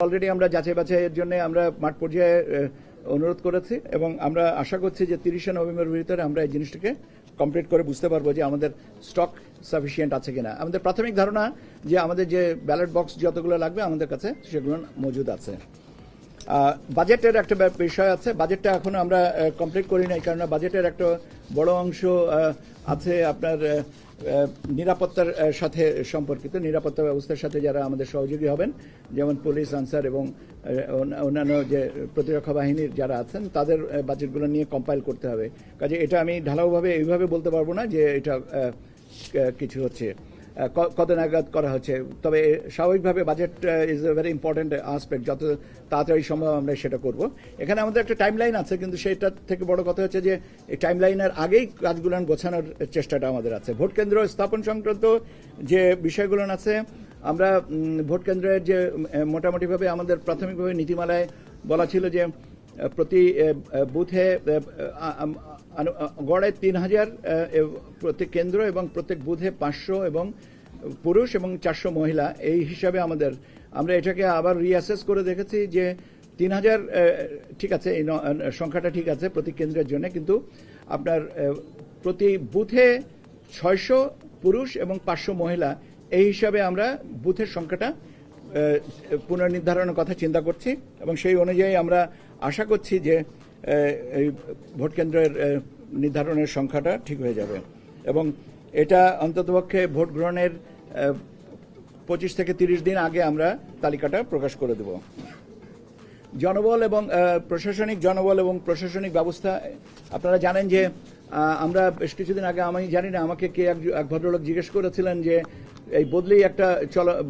Already আমরা যাচাই বাছাইয়ের জন্য আমরা মাঠ পর্যায়ে অনুরোধ করেছি এবং আমরা আশা করছি যে 30 নভেম্বরের ভিতরে আমরা এই জিনিসটাকে কমপ্লিট করে বুঝতে পারবো যে আমাদের স্টক সাফিসিয়েন্ট আছে কিনা। আমাদের প্রাথমিক ধারণা যে আমাদের যে ব্যালট বক্স যতগুলো লাগবে আমাদের কাছে সেগুলো মজুদ আছে। বাজেটের একটা বিষয় আছে, বাজেটটা এখন আমরা কমপ্লিট করি নাই, কারণ বাজেটের একটা বড় অংশ আছে আপনার নিরাপত্তার সাথে সম্পর্কিত, নিরাপত্তা ব্যবস্থার সাথে যারা আমাদের সহযোগী হবেন, যেমন পুলিশ, আনসার এবং অন্যান্য যে প্রতিরক্ষা বাহিনীর যারা আছেন, তাদের বাজেটগুলো নিয়ে কম্পাইল করতে হবে। কাজে এটা আমি ঢালাওভাবে এইভাবে বলতে পারবো না যে এটা কিছু হচ্ছে, কত নাগাদ করা হচ্ছে। তবে স্বাভাবিকভাবে budget is a very important aspect, যত তাড়াতাড়ি সম্ভব আমরা সেটা করব। এখানে আমাদের একটা টাইম লাইন আছে, কিন্তু সেটার থেকে বড় কথা হচ্ছে যে এই টাইম লাইনের আগেই কাজগুলো গোছানোর চেষ্টাটা আমাদের আছে। ভোট কেন্দ্র স্থাপন সংক্রান্ত যে বিষয়গুলো আছে, আমরা ভোট কেন্দ্রের যে মোটামুটিভাবে আমাদের প্রাথমিকভাবে নীতিমালায় বলা ছিল যে প্রতি বুথে গড়ে 3000 প্রত্যেক কেন্দ্র এবং প্রত্যেক বুথে 500 এবং পুরুষ এবং 400 মহিলা, এই হিসাবে আমরা এটাকে আবার রিঅ্যাসেস করে দেখেছি যে 3000 ঠিক আছে, এই সংখ্যাটা ঠিক আছে প্রতি কেন্দ্রের জন্য, কিন্তু আপনার প্রতি বুথে 600 পুরুষ এবং 500 মহিলা, এই হিসাবে আমরা বুথের সংখ্যাটা পুনর্নির্ধারণের কথা চিন্তা করছি এবং সেই অনুযায়ী আমরা আশা করছি যে এই ভোট কেন্দ্রের নির্ধারণের সংখ্যাটা ঠিক হয়ে যাবে এবং এটা অন্ততপক্ষে ভোট গ্রহণের 25 থেকে 30 দিন আগে আমরা তালিকাটা প্রকাশ করে দেব। জনবল এবং প্রশাসনিক ব্যবস্থা, আপনারা জানেন যে আমরা বেশ কিছুদিন আগে, আমি জানি না আমাকে কে এক ভদ্রলোক জিজ্ঞেস করেছিলেন যে এই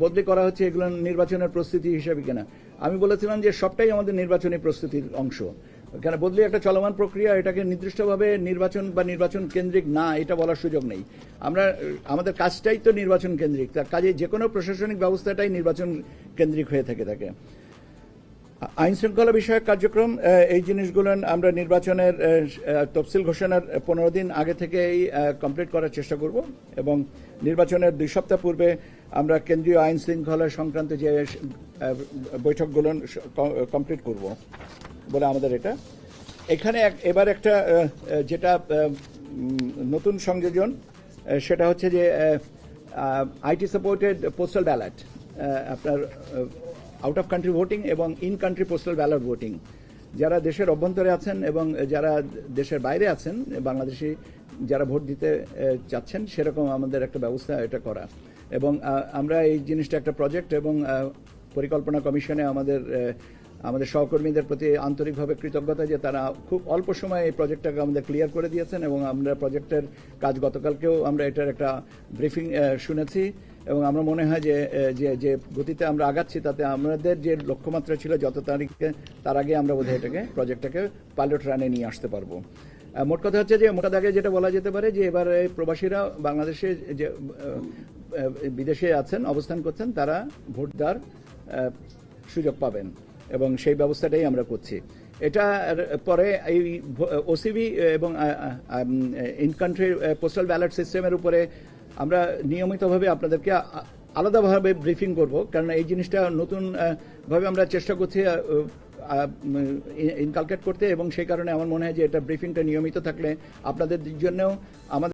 বদলি করা হচ্ছে, এগুলো নির্বাচনের প্রস্তুতি হিসাবে কিনা। আমি বলেছিলাম যে সবটাই আমাদের নির্বাচনী প্রস্তুতির অংশ, কেন বদলি একটা চলমান প্রক্রিয়া, এটাকে নির্দিষ্টভাবে নির্বাচন বা নির্বাচন কেন্দ্রিক না এটা বলার সুযোগ নেই। আমাদের কাজটাই তো নির্বাচন কেন্দ্রিক, তার কাজে যে কোনো প্রশাসনিক ব্যবস্থাটাই নির্বাচন কেন্দ্রিক হয়ে থাকে। আইন শৃঙ্খলা বিষয়ক কার্যক্রম, এই জিনিসগুলো আমরা নির্বাচনের তফসিল ঘোষণার 15 দিন আগে থেকেই কমপ্লিট করার চেষ্টা করব এবং নির্বাচনের 2 সপ্তাহ পূর্বে আমরা কেন্দ্রীয় আইন শৃঙ্খলা সংক্রান্ত যে বৈঠকগুলো কমপ্লিট করব বলে আমাদের এটা। এখানে এবার একটা যেটা নতুন সংযোজন, সেটা হচ্ছে যে আইটি সাপোর্টেড পোস্টাল ব্যালট, আপনার আউট অফ কান্ট্রি ভোটিং এবং in country postal ballot voting, যারা দেশের অভ্যন্তরে আছেন এবং যারা দেশের বাইরে আছেন, বাংলাদেশি যারা ভোট দিতে চাচ্ছেন, সেরকম আমাদের একটা ব্যবস্থা এটা করা। এবং আমরা এই জিনিসটা একটা প্রজেক্ট এবং পরিকল্পনা কমিশনে আমাদের সহকর্মীদের প্রতি আন্তরিকভাবে কৃতজ্ঞতা যে তারা খুব অল্প সময়ে এই প্রজেক্টটাকে আমাদের ক্লিয়ার করে দিয়েছেন এবং আমরা প্রজেক্টের কাজ গতকালকেও আমরা এটার একটা ব্রিফিং শুনেছি এবং আমরা মনে হয় যে গতিতে আমরা আগাচ্ছি, তাতে আমাদের যে লক্ষ্যমাত্রা ছিল যত তারিখে, তার আগে আমরা বোধহয় প্রজেক্টটাকে পাইলট রানে নিয়ে আসতে পারবো। মোট কথা হচ্ছে যে মোটা দাগে যেটা বলা যেতে পারে যে এবার প্রবাসীরা বাংলাদেশে যে বিদেশে আছেন, অবস্থান করছেন, তারা ভোট দেওয়ার সুযোগ পাবেন এবং সেই ব্যবস্থাটাই আমরা করছি। এটা পরে এই ওসিবি এবং ইন কান্ট্রি পোস্টাল ব্যালট সিস্টেমের উপরে আমরা নিয়মিতভাবে আপনাদেরকে আলাদাভাবে ব্রিফিং করব, কারণ এই জিনিসটা নতুনভাবে আমরা চেষ্টা করছি ইনকালকেট করতে এবং সেই কারণে আমার মনে হয় যে এটা ব্রিফিংটা নিয়মিত থাকলে আপনাদের জন্যও আমাদের